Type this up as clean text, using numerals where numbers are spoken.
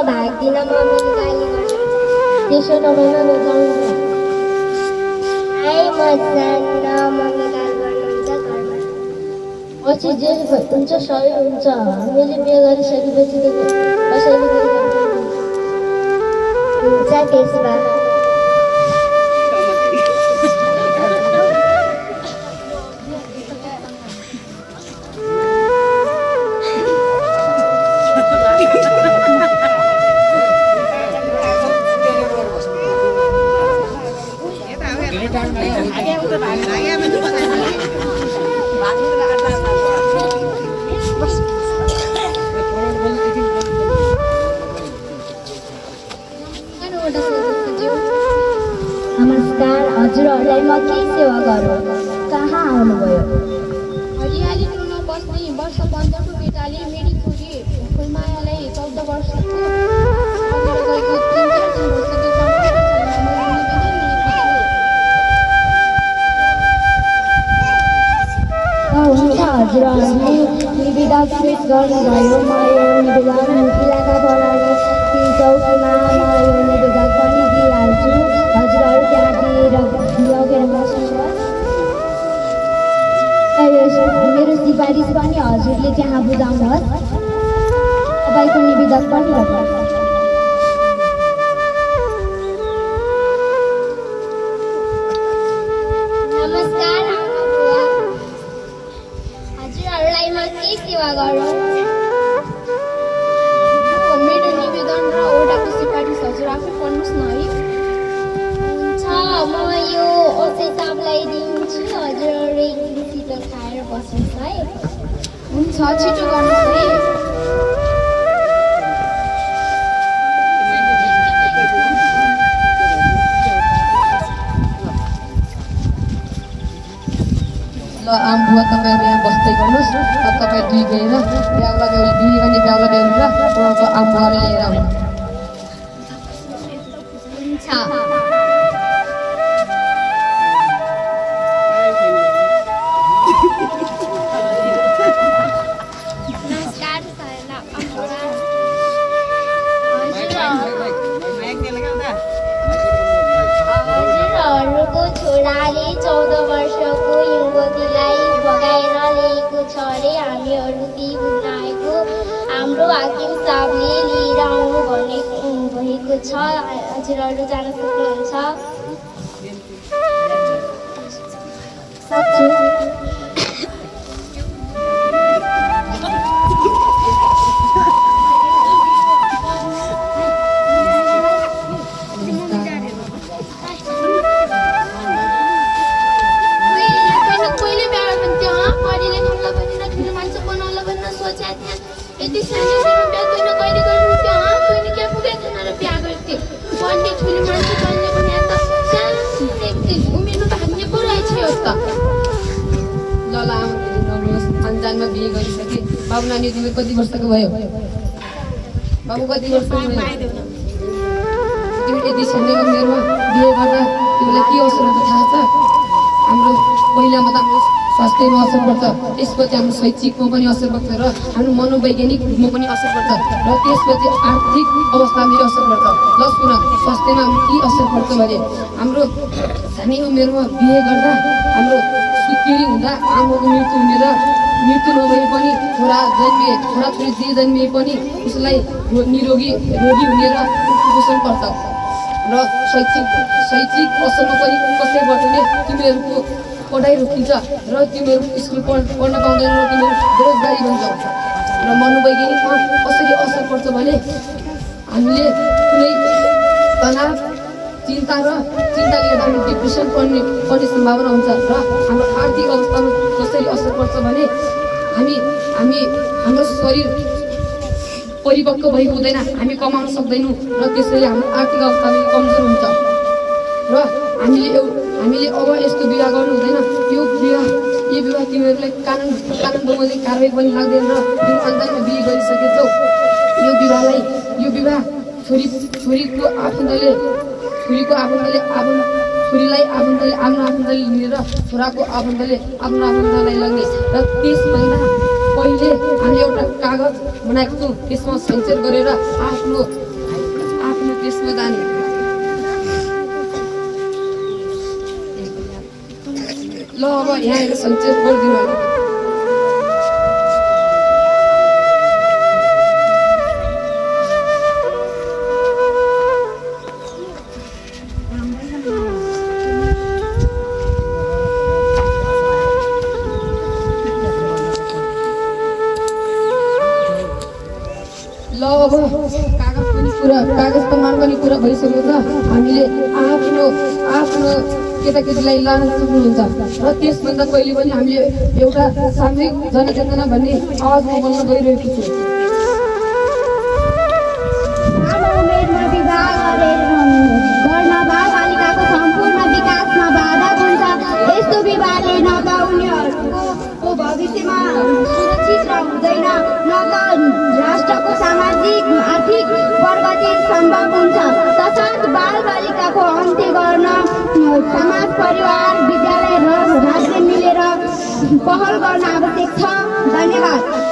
भाग्दिन मम्मीले गाली गर्छ त्यसो नभएमा म जाउँदिन म जान्न मम्मी गाली गर्नुहुन्छ घरमा पछि जे हुन्छ सही हुन्छ मैले बिहे गरिसकेपछि त कसैले केही गर्दैन हुन्छ त्यसमा नमस्कार हजुरहरूलाई म के सेवा गरौँ कहाँ आउनुभयो हरियाली टोलमा बस्ने वर्ष 15 को केटाले मेरी छोरी फुलमायालाई 14 वर्षको लगेर गएको 3-4 दिन भइसक्यो हुन्छ हजुरहरूले निवेदन पेश गर्नुभयो म यो निवेदन मुखिलाका बराबर चौकीमा म यो निवेदन पनि दिइहाल्छु हजुरहरू त्यहाँ दिएर लगेर बस्नुहोस् मेरो सिफारिस पनि हजुरले त्यहाँ बुझाउनुहोस् तपाईँको निवेदन पनि नमस्कार हजुरहरूलाई म के सेवा गरौँ मेरो निवेदन र ओडाको सिफारिस हजुर आफै पढ्नुहोस् न है हुन्छ म यो ओसे साहबलाई दिन्छु हजुरहरू एकदिन शीतल खाएर बस्नुहोस् है हुन्छ छिटो गर्नुहोस् है ल आम बुवा तपाईँहरू यहाँ बस्दै गर्नुहोस् र तपाईँ दुई गएर ब्याउला बेहुली बिहे गर्ने ब्याउला बेहुली र उहाँको आम बुवालाई लिएर आउनु हुन्छ नमस्कार हजुरहरूको छोराले 14 वर्षको युवतीलाई भगाएर ल्याएको छ अरे हामीहरू ती बुझ्न आएको हाम्रो हाकिम साहबले लिएर आउनु भएको छ हजुरहरू जान सक्नुहुन्छ यति सानो बिहा तैँले कहिले गर्नु थियो तैँले क्या पुगेको थिएन र बिहा गर्थ्यो पढ्ने ठुलो मान्छे तैँले पनि यहाँ त सानो उमेरमा भाग्ने पो रहेछ यो त ल ल आमा नगर्नुहोस् अन्जानमा बिहे गरिसके बाबु नानी तिमीले कति वर्षको भयो बाबु कति वर्षको भयो तिमी यति सानोमा मेरोमा बिहे गर्दा तिमीलाई के असर हुन्छ थाहा छ हाम्रो पहिलामा त हाम्रो स्वास्थ्यमा असर पर्छ त्यसपछि हाम्रो शैक्षिकमा पनि असर पर्छ र हाम्रो मनोवैज्ञानिक रूपमा पनि असर पर्छ र त्यसपछि आर्थिक अवस्थामा पनि असर पर्छ ल सुन स्वास्थ्यमा के असर पर्छ भने हाम्रो सानै उमेरमा बिहे गर्दा हाम्रो सुत्केरी हुँदा आमाको मृत्यु हुने र मृत्यु नभए पनि छोराछोरी जे जन्मिए पनि उसलाई रोगी हुने र कुपोषण पर्छ र शैक्षिक असरमा पनि कसै बढ्ने तिमीहरूको पढाइ रोकिन्छ र तिमीहरू स्कुल पढ्न पाउँदैन र तिमीहरू बेरोजगारी बन्छ र मनोवैज्ञानिकमा कसरी असर पर्छ भने हामीले कुनै तनाव चिन्ताले गर्दा हामी डिप्रेसन पर्ने सम्भावना हुन्छ र हाम्रो आर्थिक अवस्थामा कसरी असर पर्छ भने हाम्रो शरीर परिपक्व भएको हुँदैन हामी कमाउन सक्दैनौँ र त्यसैले हाम्रो आर्थिक अवस्था कमजोर हुन्छ र हामीले अब यस्तो विवाह गर्नु हुँदैन यो विवाह तिमीहरूलाई कानुन बमोजिम कारवाही पनि लाग्दैन र तिमी अन्तिममा बिहे गरिसकेछौ यो विवाह छोरीको आफन्तले छोरीलाई आफन्तले आफ्नो आफन्तले लिएर छोराको आफन्तले आफ्नो आफन्तलाई लग्ने र त्यसभन्दा पहिले हामीले एउटा कागज बनाएको छौँ त्यसमा सैन्चर गरेर आफ्नो त्यसमा जाने ल अब यहाँ आएर सञ्चय गरिदिनु होला अब कागज प्रमाण पनि पुरा भइसक्यो त हामीले आफ्नो केटाकेटीलाई लान सक्नुहुन्छ र त्यसभन्दा पहिले पनि हामीले एउटा सामूहिक जनचेतना भन्ने आवाजमा बोल्न गइरहेको छु बालबालिकाको सम्पूर्ण विकासमा बाधा हुन्छ यस्तो विवाहले न त उनीहरूको भविष्यमा सुरक्षित हुँदैन न त राष्ट्रको सामाजिक आर्थिक प्रगति सम्भव हुन्छ तसर्थ बालबालिकाको अन्त्य गर्न समाज परिवार विद्यालय र राज्य मिलेर पहल गर्न आवश्यक छ धन्यवाद